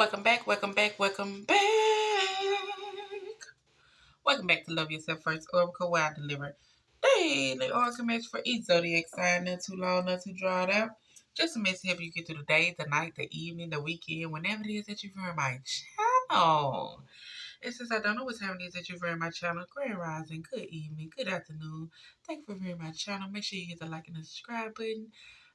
Welcome back, welcome back, welcome back. Welcome back to Love Yourself First Oracle, where I deliver daily oracle message for each zodiac sign, not too long, not too drawn out. Just a message to help you get through the day, the night, the evening, the weekend, whenever it is that you've heard my channel. And since I don't know what time it is that you've heard my channel, grand rising, good evening, good afternoon. Thank you for viewing my channel. Make sure you hit the like and the subscribe button.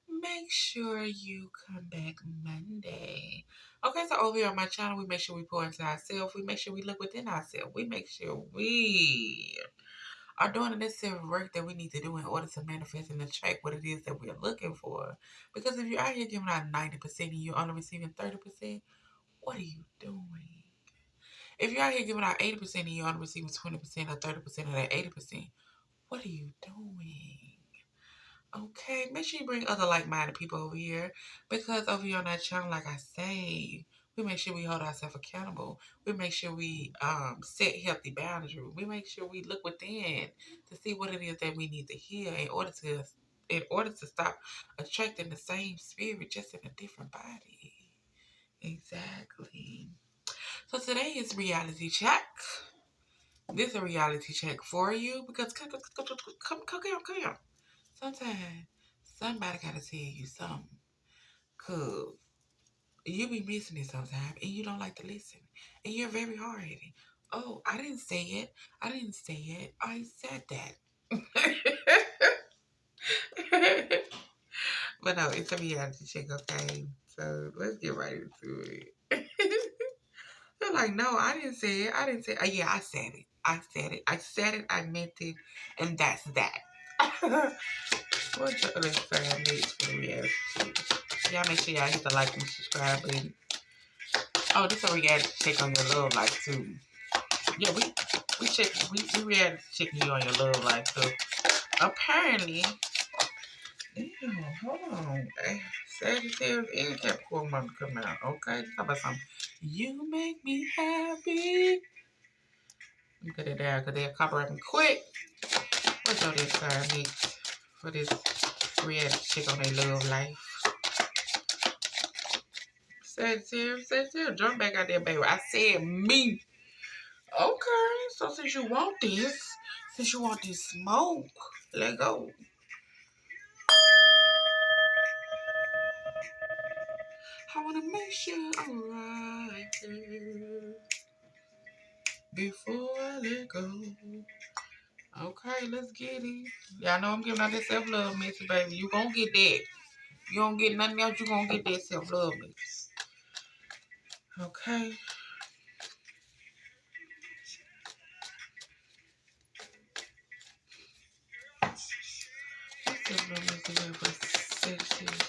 Make sure you come back Monday. Okay, so over here on my channel, we make sure we pour into ourselves. We make sure we look within ourselves. We make sure we are doing the necessary work that we need to do in order to manifest and attract what it is that we're looking for. Because if you're out here giving out 90% and you're only receiving 30%, what are you doing? If you're out here giving out 80% and you're only receiving 20% or 30% of that 80%, what are you doing? Okay, make sure you bring other like-minded people over here, because over here on that channel, like I say, we make sure we hold ourselves accountable. We make sure we set healthy boundaries. We make sure we look within to see what it is that we need to hear in order to stop attracting the same spirit just in a different body. Exactly. So today is reality check. This is a reality check for you because come on. Sometimes somebody gotta tell you something. Cause you be missing it sometimes and you don't like to listen. And you're very hard headed. Oh, I didn't say it. I didn't say it. I said that. But no, it's a reality check, okay? So let's get right into it. They're like, no, I didn't say it. I didn't say it. Yeah, I said it. I said it. I said it. I meant it. And that's that. What's the other side next for the reality check? Y'all make sure y'all hit the like and subscribe button. Oh, this is a reality check on your love life too. Yeah, we reality checking you on your love life too. Apparently, damn, hold on. Sagittarius and Capricorn month come out. Okay, let's talk about something. You make me happy. Let me put it down because they'll copyright me quick. What's all this sign next for this reality check on their love life? Sagittarius, jump back out there, baby. I said me. Okay, so since you want this smoke, let go. I wanna make sure I'm right there before I let go. Okay, let's get it. Y'all know I'm giving out that self-love message, baby. You gonna get that. You don't get nothing else, you gonna get that self-love message. Okay. Self-love message for sensitive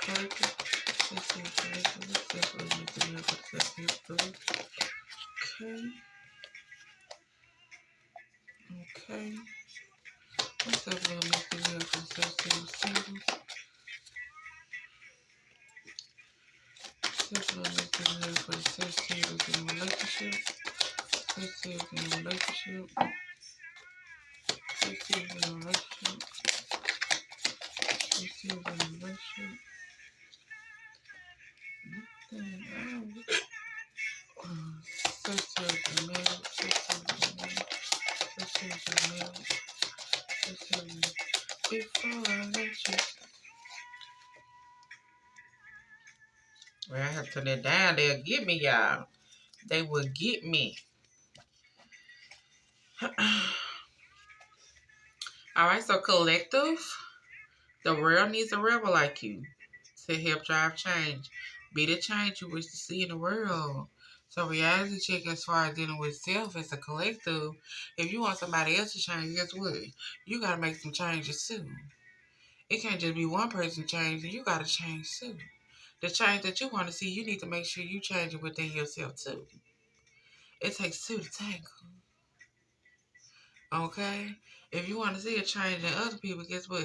character. Sensitive character. Self-love message for sensitive. Okay. Okay. What's up, little Mr. Hill from Sagittarius Season? What's up, little Mr. Hill for Sagittarius in a relationship? Sagittarius in a relationship? Sagittarius in a relationship? Sagittarius in a relationship? Nothing else. Sagittarius in marriage? Sagittarius in marriage? Sagittarius in marriage? Sagittarius before I let you. Well, I have to turn that down. They'll get me, y'all. They will get me. Alright, so collective. The world needs a rebel like you to help drive change. Be the change you wish to see in the world. So reality check as far as dealing with self as a collective. If you want somebody else to change, guess what? You gotta make some changes too. It can't just be one person changing. You gotta change too. The change that you want to see, you need to make sure you change it within yourself too. It takes two to tango. Okay? If you want to see a change in other people, guess what?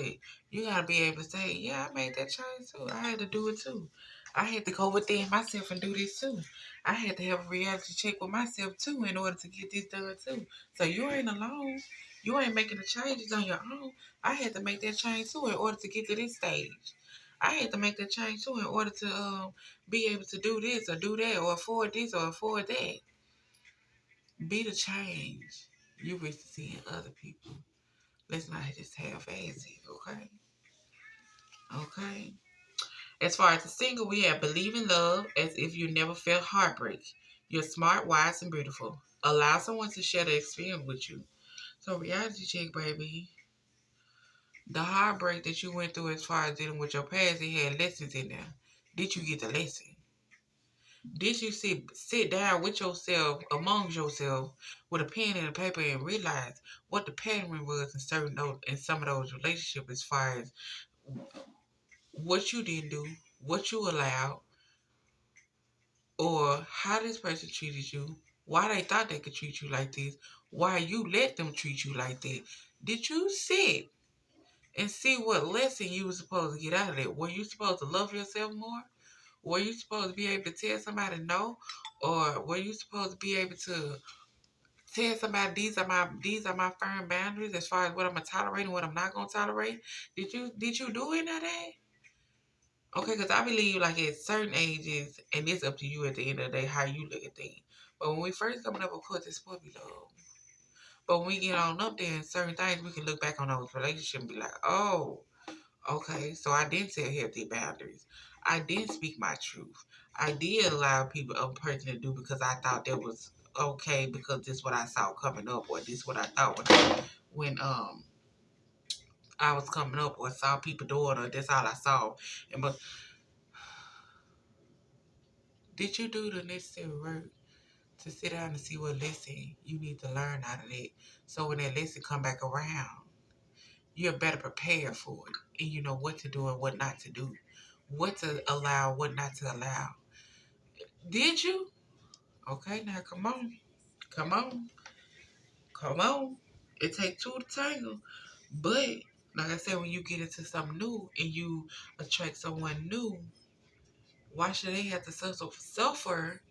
You got to be able to say, yeah, I made that change too. I had to do it too. I had to go within myself and do this too. I had to have a reality check with myself too in order to get this done too. So you ain't alone. You ain't making the changes on your own. I had to make that change too in order to get to this stage. I had to make that change too in order to be able to do this or do that or afford this or afford that. Be the change you wish to see in other people. Let's not just half-ass it, okay? Okay. As far as the single, we have believe in love as if you never felt heartbreak. You're smart, wise, and beautiful. Allow someone to share their experience with you. So reality check, baby. The heartbreak that you went through as far as dealing with your past, it had lessons in there. Did you get the lesson? Did you sit down with yourself, among yourself, with a pen and a paper and realize what the pattern was in some of those relationships as far as what you didn't do, what you allowed, or how this person treated you, why they thought they could treat you like this, why you let them treat you like that. Did you sit and see what lesson you were supposed to get out of it? Were you supposed to love yourself more? Were you supposed to be able to tell somebody no? Or were you supposed to be able to tell somebody these are my firm boundaries as far as what I'm gonna tolerate and what I'm not gonna tolerate? Did you do any of that? Okay, because I believe like at certain ages, and it's up to you at the end of the day how you look at things. But when we first coming up, of course, it's supposed to be love. But when we get on up there and certain things, we can look back on those relationships and be like, oh, okay, so I didn't set healthy boundaries. I did speak my truth. I did allow a person to do because I thought that was okay because this is what I saw coming up or this is what I thought when I was coming up or saw people doing or that's all I saw. But did you do the necessary work to sit down and see what lesson you need to learn out of it? So when that lesson come back around, you're better prepared for it and you know what to do and what not to do, what to allow, what not to allow. Did you? Okay, now come on. Come on. Come on. It takes two to tangle. But, like I said, when you get into something new and you attract someone new, why should they have to suffer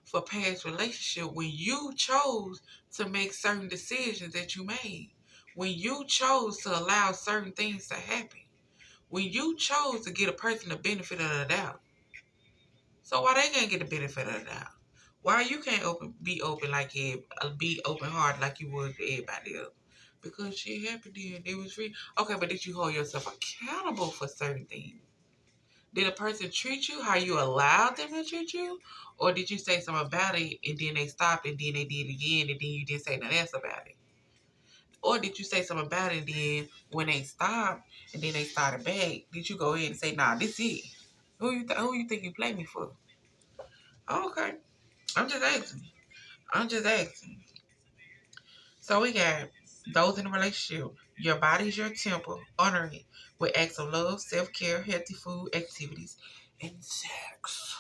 for past relationship when you chose to make certain decisions that you made? When you chose to allow certain things to happen? When you chose to get a person the benefit of the doubt? So why they can't get the benefit of the doubt? Why you can't be open like be open hearted like you would to everybody else? Because shit happened then. It was free. Okay, but did you hold yourself accountable for certain things? Did a person treat you how you allowed them to treat you? Or did you say something about it and then they stopped and then they did it again and then you didn't say nothing else about it? Or did you say something about it and then when they stopped and then they started back, did you go ahead and say, nah, this it? Who you think you play me for? Okay. I'm just asking. I'm just asking. So we got those in a relationship. Your body is your temple. Honor it with acts of love, self-care, healthy food, activities, and sex.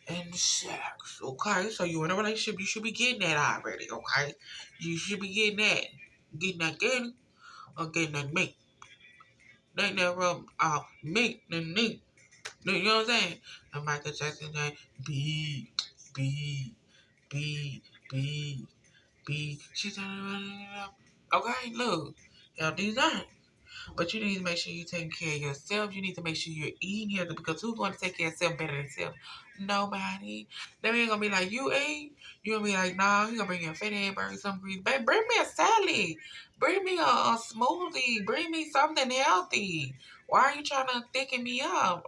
And sex. Okay? So you in a relationship, you should be getting that already, okay? You should be getting that. Getting that getting or getting that meat. That rub meat and meat. You know what I'm saying? And Michael Jackson that beat, beat, beat, beat. She's okay, look, y'all do that. But you need to make sure you're taking care of yourself. You need to make sure you're eating healthy because who's going to take care of self better than self? Nobody. They ain't going to be like, you ate. You're going to be like, nah, you going to bring you a fat hamburger, some grease. Babe, bring me a salad. Bring me a smoothie. Bring me something healthy. Why are you trying to thicken me up?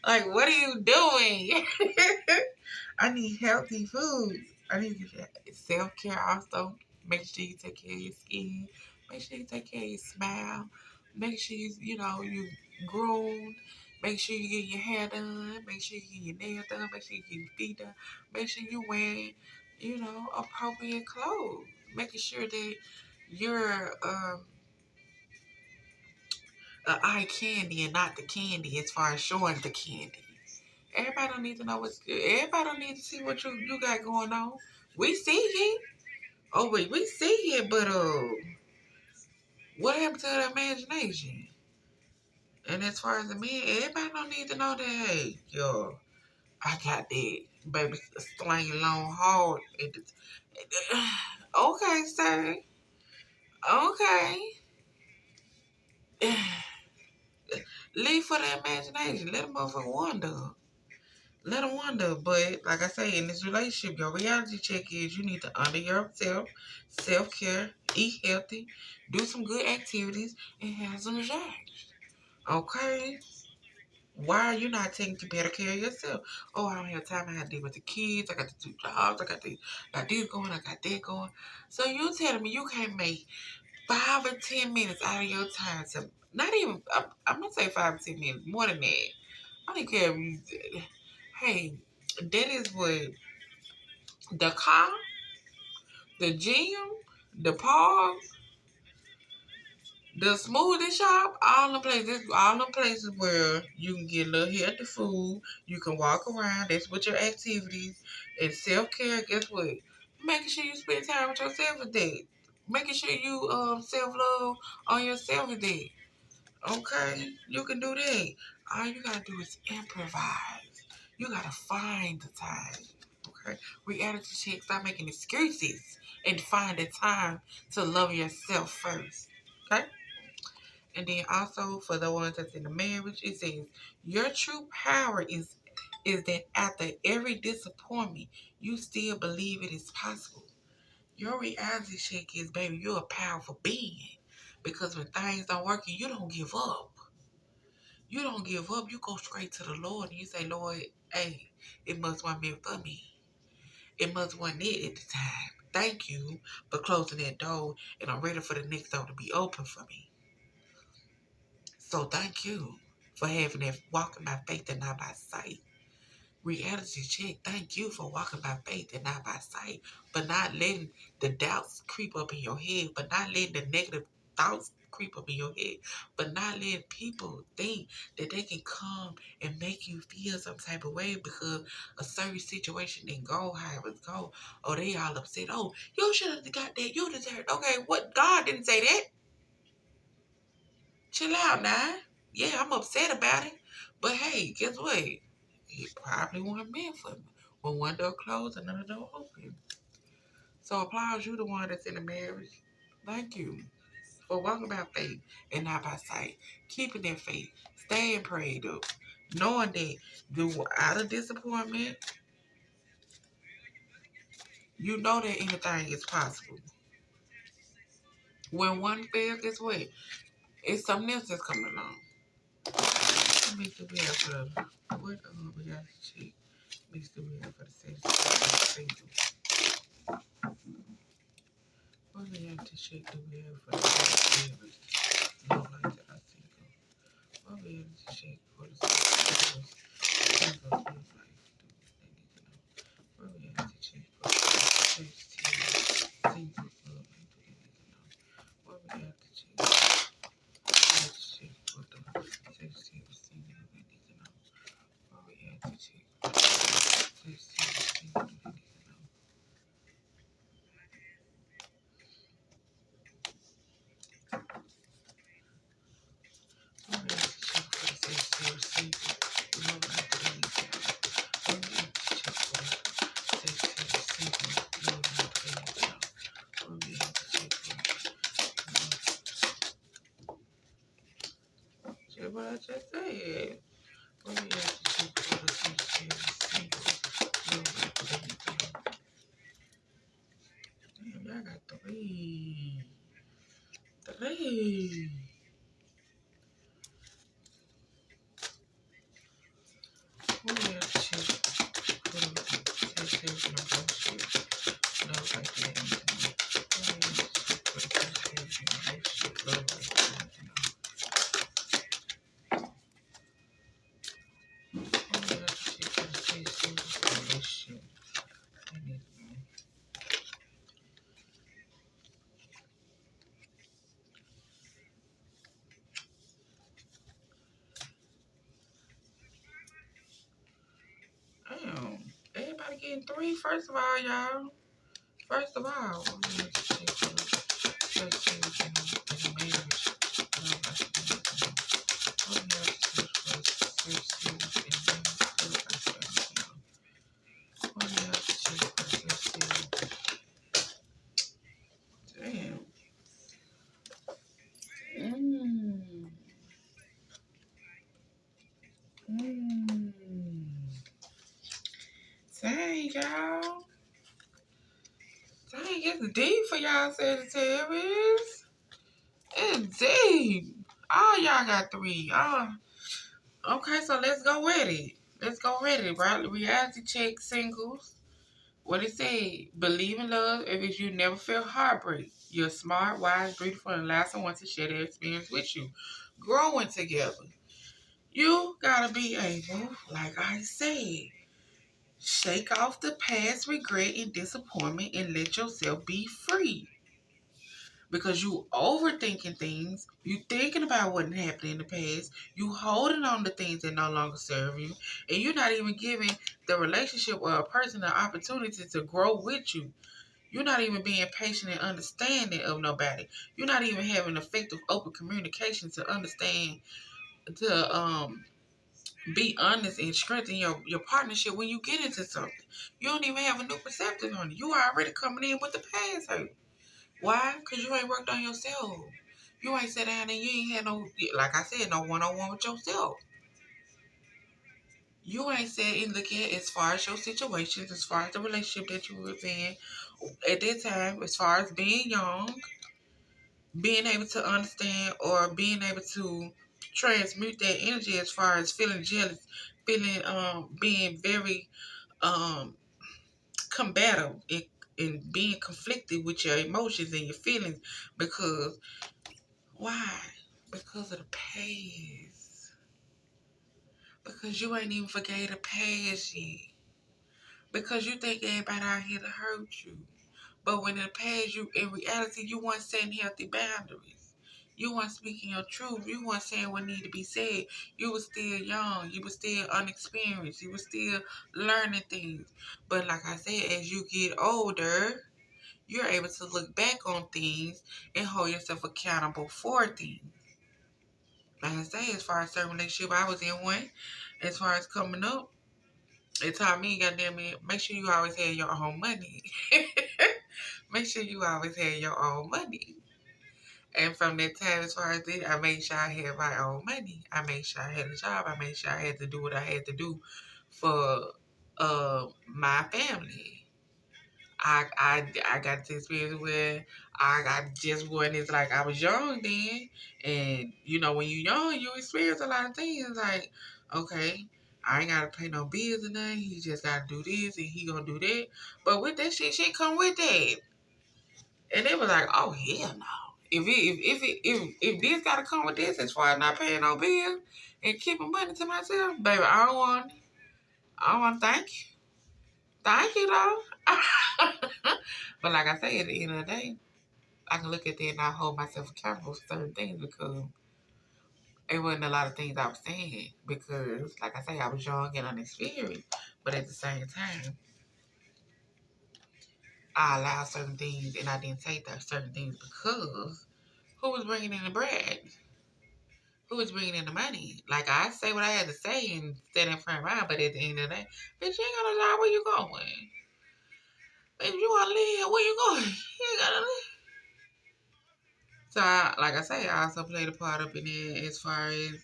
Like, what are you doing? I need healthy food. I need self-care also. Make sure you take care of your skin. Make sure you take care of your smile. Make sure you groomed. Make sure you get your hair done. Make sure you get your nails done. Make sure you get your feet done. Make sure you wearing, appropriate clothes. Making sure that you're an eye candy and not the candy as far as showing the candy. Everybody don't need to know everybody don't need to see what you got going on. We see it. Oh wait, we see it, but what happened to the imagination? And as far as the men, everybody don't need to know that, hey, yo, I got that baby slanging long hard. Okay, sir. Okay. leave for the imagination. Let a motherfucker wonder. Let them wonder. But like I say, in this relationship, your reality check is you need to honor yourself, self-care, eat healthy, do some good activities, and have some sex. Okay? Why are you not taking better care of yourself? Oh, I don't have time. I got to deal with the kids. I got to do jobs. I got this going. I got that going. So you telling me you can't make 5 or 10 minutes out of your time to not even. I'm gonna say 5 or 10 minutes, more than that. I don't care if you. Hey, that is what the car, the gym, the park, the smoothie shop, all them places where you can get a little healthy food, you can walk around, that's what your activities, and self-care, guess what? Making sure you spend time with yourself is that. Making sure you self-love on yourself is that. Okay? You can do that. All you gotta do is improvise. You gotta find the time. Okay? Reality check, stop making excuses and find the time to love yourself first. Okay? And then also for the ones that's in the marriage, it says your true power is that after every disappointment, you still believe it is possible. Your reality check is, baby, you're a powerful being. Because when things don't work, you don't give up. You don't give up. You go straight to the Lord and you say, Lord, hey, it must want meant for me. It must want it at the time. Thank you for closing that door, and I'm ready for the next door to be open for me. So thank you for having that walking by faith and not by sight. Reality check, thank you for walking by faith and not by sight, but not letting the doubts creep up in your head, but not letting the negative thoughts creep up in your head, but not letting people think that they can come and make you feel some type of way because a certain situation didn't go how it was go. Oh, they all upset. Oh, you should have got that. You deserved. Okay, what? God didn't say that. Chill out now. Yeah, I'm upset about it. But hey, guess what? It probably wasn't meant for me. When one door closed, another door open. So applause you, the one that's in the marriage. Thank you for walking by faith and not by sight. Keeping that faith. Staying prayed up. Knowing that out of disappointment, you know that anything is possible. When one fails, guess what? It's something else that's coming along. Let me see, we have for what we got to check. Let me see, we have for the Sagittarius. What we have to check do we have for the Sagittarius? Love life that I see go. What we have to check for the Sagittarius? Love life do they need to know? What we have to check for the Sagittarius? Single love life do they need to know? What we have to check? Let's check for the Sagittarius single do they need to know? What we have to check for the Sagittarius single do they need to know? What we have to check for the Sagittarius single love life do they need to know? What we have to check for the Sagittarius single love life do they need to know? What we have to check for check what I just said. What we have to check for the Sagittarius single love life do they need to know? Damn, y'all got three. Three. What we have to check for the Sagittarius relationship love life do they need to know? What we have to check for the Sagittarius relationship love life do they need to know? What we have to check for the Sagittarius relationship they need to know? Damn. Everybody getting three, first of all, y'all. First of all, what we have to check for the Sagittarius in the marriage love life do they need to know? What we have to check for the Sagittarius in the marriage love life do they need to know? What we have to check for the Sagittarius? Damn. Mmm. y'all. Dang, it's deep for y'all, Sagittarius. It's deep. All y'all got 3. Okay, so let's go with it. Let's go with it, right? Reality check singles. What it say? Believe in love if you never feel heartbreak. You're smart, wise, beautiful, and allow someone to share their experience with you. Growing together. You gotta be able, like I said, shake off the past regret and disappointment and let yourself be free. Because you overthinking things, you thinking about what happened in the past, you holding on to things that no longer serve you, and you're not even giving the relationship or a person the opportunity to grow with you. You're not even being patient and understanding of nobody. You're not even having effective open communication to understand, to be honest and strengthen your partnership when you get into something. You don't even have a new perspective on it. You are already coming in with the past hurt. Why? Because you ain't worked on yourself. You ain't sat down and you ain't had no, like I said, no one-on-one with yourself. You ain't sat and look at as far as your situations, as far as the relationship that you was in at that time, as far as being young, being able to understand or being able to transmute that energy as far as feeling jealous, feeling being very um combative and being conflicted with your emotions and your feelings because why? Because of the past. Because you ain't even forgave the past yet. Because you think everybody out here to hurt you. But when in the past, you in reality, you weren't setting healthy boundaries. You weren't speaking your truth. You weren't saying what needed to be said. You were still young. You were still unexperienced. You were still learning things. But like I said, as you get older, you're able to look back on things and hold yourself accountable for things. Like I say, as far as certain relationship, I was in one. As far as coming up, it taught me, goddamn it, make sure you always have your own money. Make sure you always have your own money. And from that time, as far as this, I made sure I had my own money. I made sure I had a job. I made sure I had to do what I had to do for my family. I got to experience where I just wasn't as like I was young then, and you know when you young you experience a lot of things like okay I ain't gotta pay no bills or nothing. He just gotta do this and he gonna do that. But with that shit come with that, and it was like oh hell no. If this gotta come with this as far as not paying no bills and keeping money to myself, baby, I don't want. I don't want to thank you. Thank you though. But like I say, at the end of the day, I can look at that and I hold myself accountable for certain things because it wasn't a lot of things I was saying because, like I say, I was young and unexperienced. But at the same time, I allowed certain things and I didn't take those certain things because who was bringing in the bread? Who was bringing in the money? Like I say what I had to say and stand in front of mine, but at the end of the day, bitch, you ain't got no job. Where you going? If you want to live, where you going? You ain't got to live. So, like I say, I also played a part up in it as far as, you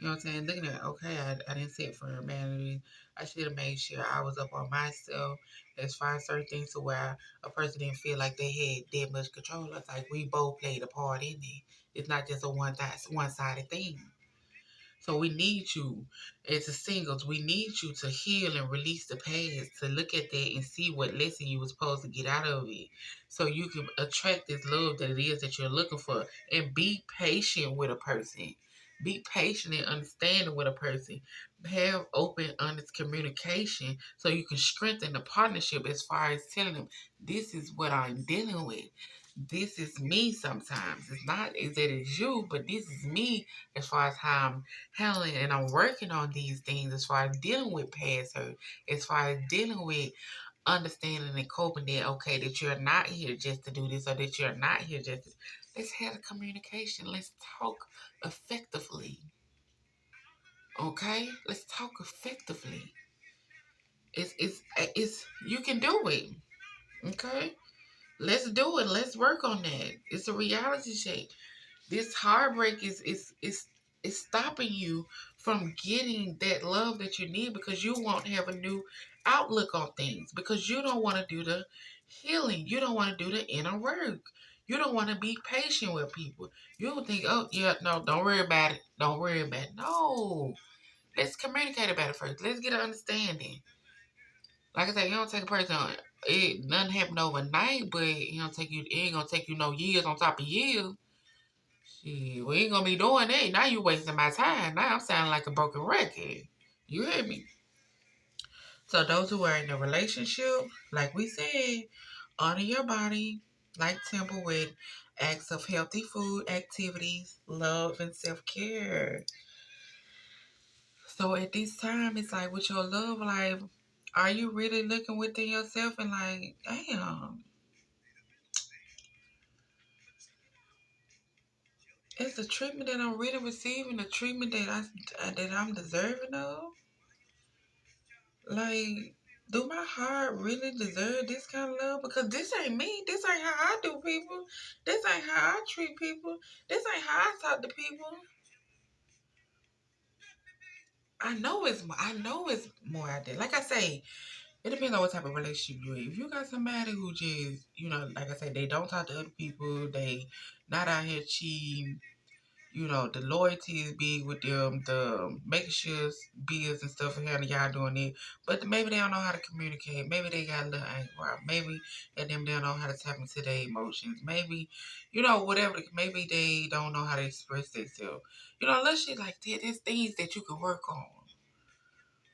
know what I'm saying, looking at, okay, I didn't set for humanity. I should have made sure I was up on myself as far as certain things to where a person didn't feel like they had that much control. It's like we both played a part in it. It's not just a one-sided thing. So we need you as a singles. We need you to heal and release the past, to look at that and see what lesson you were supposed to get out of it. So you can attract this love that it is that you're looking for. And be patient with a person. Be patient and understanding with a person. Have open, honest communication so you can strengthen the partnership as far as telling them, this is what I'm dealing with. This is me sometimes. It's not that it's you, but this is me as far as how I'm handling and I'm working on these things as far as dealing with past hurt, as far as dealing with understanding and coping that okay, that you're not here just to do this or that you're not here just to, let's have a communication. Let's talk effectively. Okay? Let's talk effectively. It's you can do it. Okay? Let's do it. Let's work on that. It's a reality check. This heartbreak is It's stopping you from getting that love that you need because you won't have a new outlook on things, because you don't want to do the healing. You don't want to do the inner work. You don't want to be patient with people. You don't think, oh, yeah, no, don't worry about it. Don't worry about it. No. Let's communicate about it first. Let's get an understanding. Like I said, you don't take a person on it. Nothing happened overnight, but it ain't gonna take you no years on top of years. Shit, we ain't gonna be doing that. Now you wasting my time. Now I'm sounding like a broken record. You hear me? So those who are in a relationship, like we said, honor your body, like Temple, with acts of healthy food, activities, love, and self-care. So at this time, it's like with your love life, are you really looking within yourself and like, damn, is the treatment that I'm really receiving the treatment that I'm deserving of? Like, do my heart really deserve this kind of love? Because this ain't me. This ain't how I do people. This ain't how I treat people. This ain't how I talk to people. I know it's more out there. Like I say, it depends on what type of relationship you're in. If you got somebody who just, like I said, they don't talk to other people, they not out here cheating, the loyalty is big with them, the making sure bills and stuff, and how y'all doing it. But maybe they don't know how to communicate. Maybe they got a little anger. Maybe they don't know how to tap into their emotions. Maybe, whatever. Maybe they don't know how to express themselves. Little shit like that. There's things that you can work on.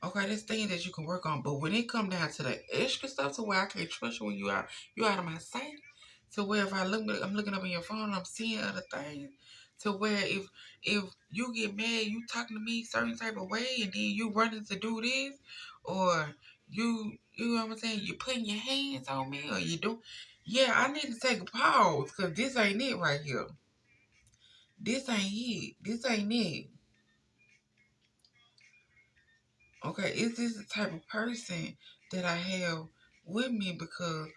Okay, there's things that you can work on, but when it come down to the extra stuff, to where I can't trust you when you out of my sight, to where if I'm looking up in your phone, I'm seeing other things, to where if you get mad, you talking to me certain type of way, and then you running to do this, or you know what I'm saying, you putting your hands on me, or you do, yeah, I need to take a pause because this ain't it right here. This ain't it. This ain't it. Okay, is this the type of person that I have with me? Because,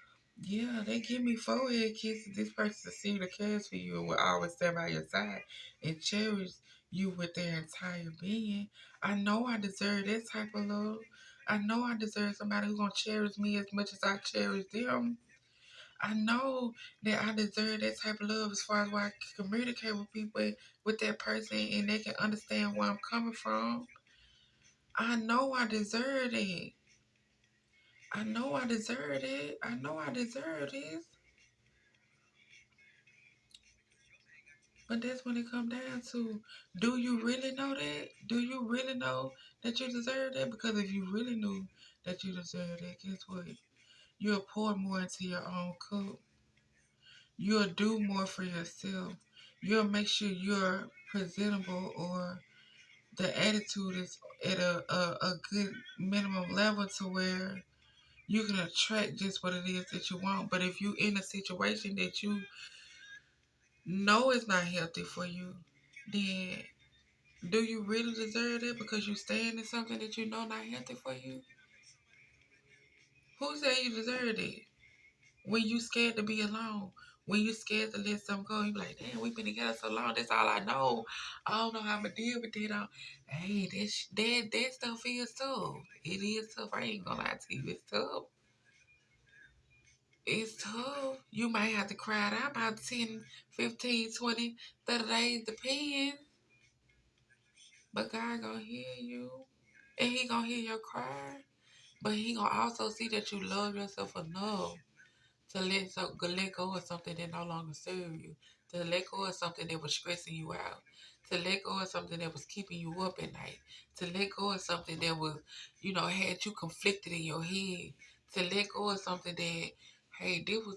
yeah, they give me forehead kisses. This person sincerely cares for you and will always stand by your side and cherish you with their entire being. I know I deserve that type of love. I know I deserve somebody who's going to cherish me as much as I cherish them. I know that I deserve that type of love as far as where I can communicate with people, with that person, and they can understand where I'm coming from. I know I deserve it. I know I deserve it. I know I deserve this. But that's when it comes down to, do you really know that? Do you really know that you deserve that? Because if you really knew that you deserve that, guess what? You'll pour more into your own cup. You'll do more for yourself. You'll make sure you're presentable, or the attitude is at a good minimum level to where you can attract just what it is that you want. But if you in a situation that you know is not healthy for you, then do you really deserve it because you stand in something that you know not healthy for you? Who said you deserve it? When you scared to be alone, when you scared to let something go, you be like, damn, we've been together so long, that's all I know. I don't know how I'm gonna deal with it. Hey, that stuff is tough. It is tough. I ain't gonna lie to you, it's tough. It's tough. You might have to cry it out about 10, 15, 20, 30 days, depending. But God gonna hear you. And he gonna hear your cry. But he gonna also see that you love yourself enough to let go of something that no longer serves you. To let go of something that was stressing you out. To let go of something that was keeping you up at night. To let go of something that was, had you conflicted in your head. To let go of something that, hey, this was...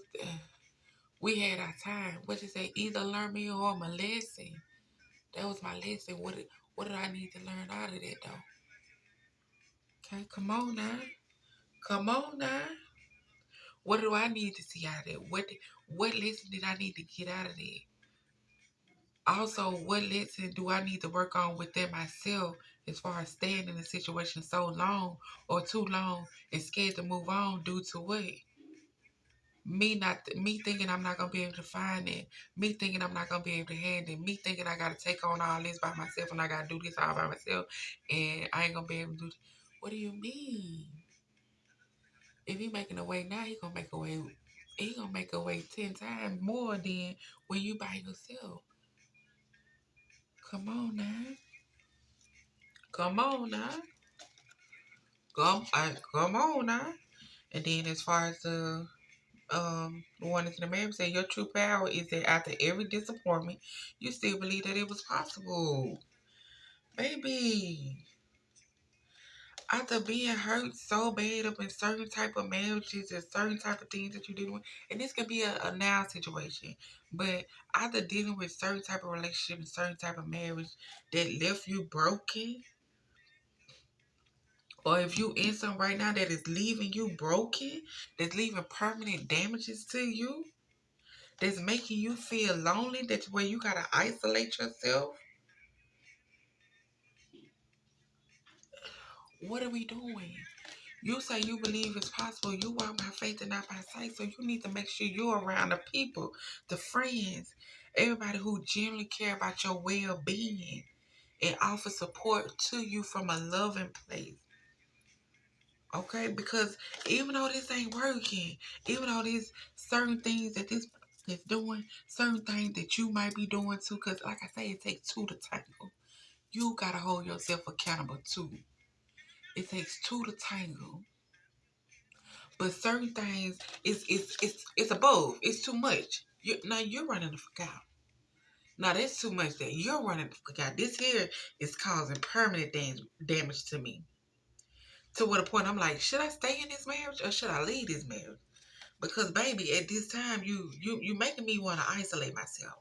we had our time. What you say? Either learn me or my lesson. That was my lesson. What did I need to learn out of that though? Okay, come on now. Come on now. What do I need to see out of that? What lesson did I need to get out of that? Also, what lesson do I need to work on within myself as far as staying in a situation so long or too long and scared to move on due to what? Me thinking I'm not gonna be able to find it, me thinking I'm not gonna be able to handle it, me thinking I gotta take on all this by myself and I gotta do this all by myself and I ain't gonna be able to do this. What do you mean? If he making a way now, he gonna make a way. He gonna make a way 10 times more than when you by yourself. Come on now, come on now, come on now. And then as far as the one that's in the marriage say your true power is that after every disappointment, you still believe that it was possible, baby. After being hurt so bad up in certain type of marriages and certain type of things that you dealing with, and this can be a now situation, but after dealing with certain type of relationship and certain type of marriage that left you broken, or if you in something right now that is leaving you broken, that's leaving permanent damages to you, that's making you feel lonely, that's where you gotta isolate yourself. What are we doing? You say you believe it's possible. You walk by faith and not by sight. So you need to make sure you're around the people, the friends, everybody who genuinely care about your well-being and offer support to you from a loving place. Okay? Because even though this ain't working, even though there's certain things that this is doing, certain things that you might be doing too, because like I say, it takes two to tangle. You gotta hold yourself accountable too. It takes two to tangle. But certain things it's above. It's too much. Now you're running the fuck out. Now that's too much that you're running the fuck out. This here is causing permanent damage to me. To what a point I'm like, should I stay in this marriage or should I leave this marriage? Because baby, at this time you making me want to isolate myself.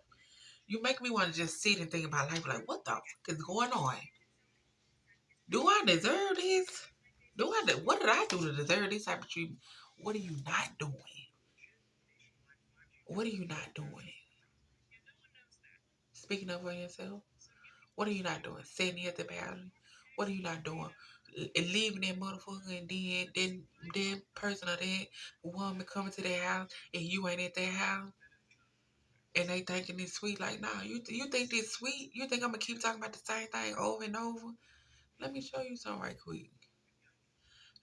You making me want to just sit and think about life like, what the fuck is going on? Do I deserve this? What did I do to deserve this type of treatment? What are you not doing? What are you not doing? Speaking up for yourself. What are you not doing? Setting at the boundary. What are you not doing? Leaving that motherfucker and then person or that woman coming to their house and you ain't at their house and they thinking it's sweet. Like, nah, you think this sweet? You think I'm gonna keep talking about the same thing over and over? Let me show you something right quick.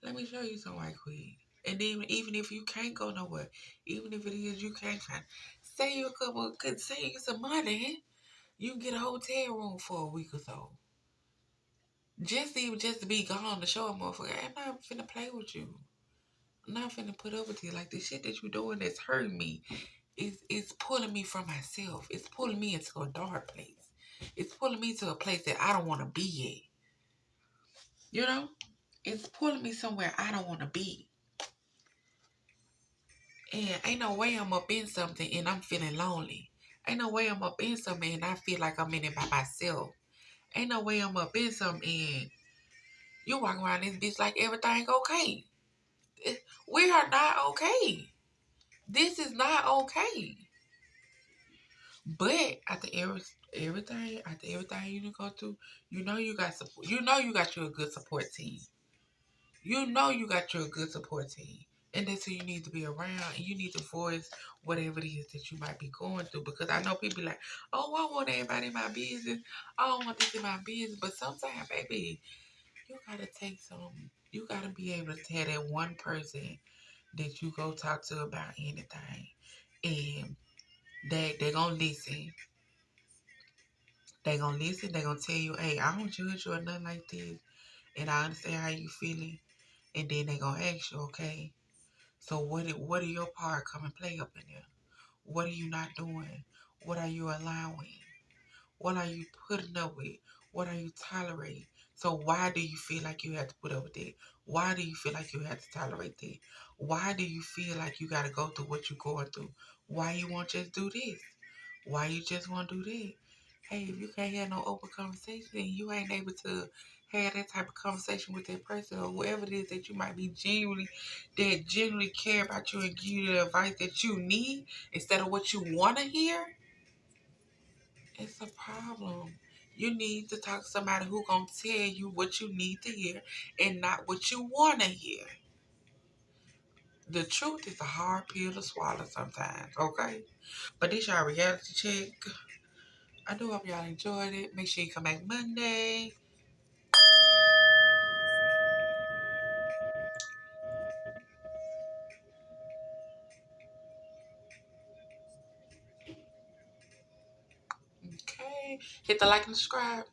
Let me show you something right quick. And then even if you can't go nowhere, even if it is you can't find, save you a couple, could save you some money. You can get a hotel room for a week or so. Just to be gone to show a motherfucker, I'm not finna play with you. I'm not finna put up with you. Like the shit that you doing that's hurting me is pulling me from myself. It's pulling me into a dark place. It's pulling me to a place that I don't wanna be at. You know? It's pulling me somewhere I don't wanna be. And ain't no way I'm up in something and I'm feeling lonely. Ain't no way I'm up in something and I feel like I'm in it by myself. Ain't no way I'm up in something and you walk around this bitch like everything okay. We are not okay. This is not okay. But after everything you go through, you know you got support. You know you got you a good support team. You know you got you a good support team. And that's who you need to be around. And you need to voice whatever it is that you might be going through. Because I know people like, oh, I want everybody in my business. I don't want this in my business. But sometimes, baby, you gotta take some. You gotta be able to tell that one person that you go talk to about anything, and they gonna listen. They gonna listen. They gonna tell you, hey, I don't judge you or nothing like this, and I understand how you feeling. And then they gonna ask you, okay, so what are your part come and play up in there? What are you not doing? What are you allowing? What are you putting up with? What are you tolerating? So why do you feel like you have to put up with that? Why do you feel like you have to tolerate that? Why do you feel like you gotta go through what you're going through? Why you won't just do this? Why you just want to do that? Hey, if you can't have no open conversation and you ain't able to have that type of conversation with that person or whoever it is that you might be genuinely care about you and give you the advice that you need instead of what you want to hear, it's a problem. You need to talk to somebody who gonna tell you what you need to hear and not what you wanna hear. The truth is a hard pill to swallow sometimes, okay? But this y'all reality check. I do hope y'all enjoyed it. Make sure you come back Monday. Okay. Hit the like and subscribe.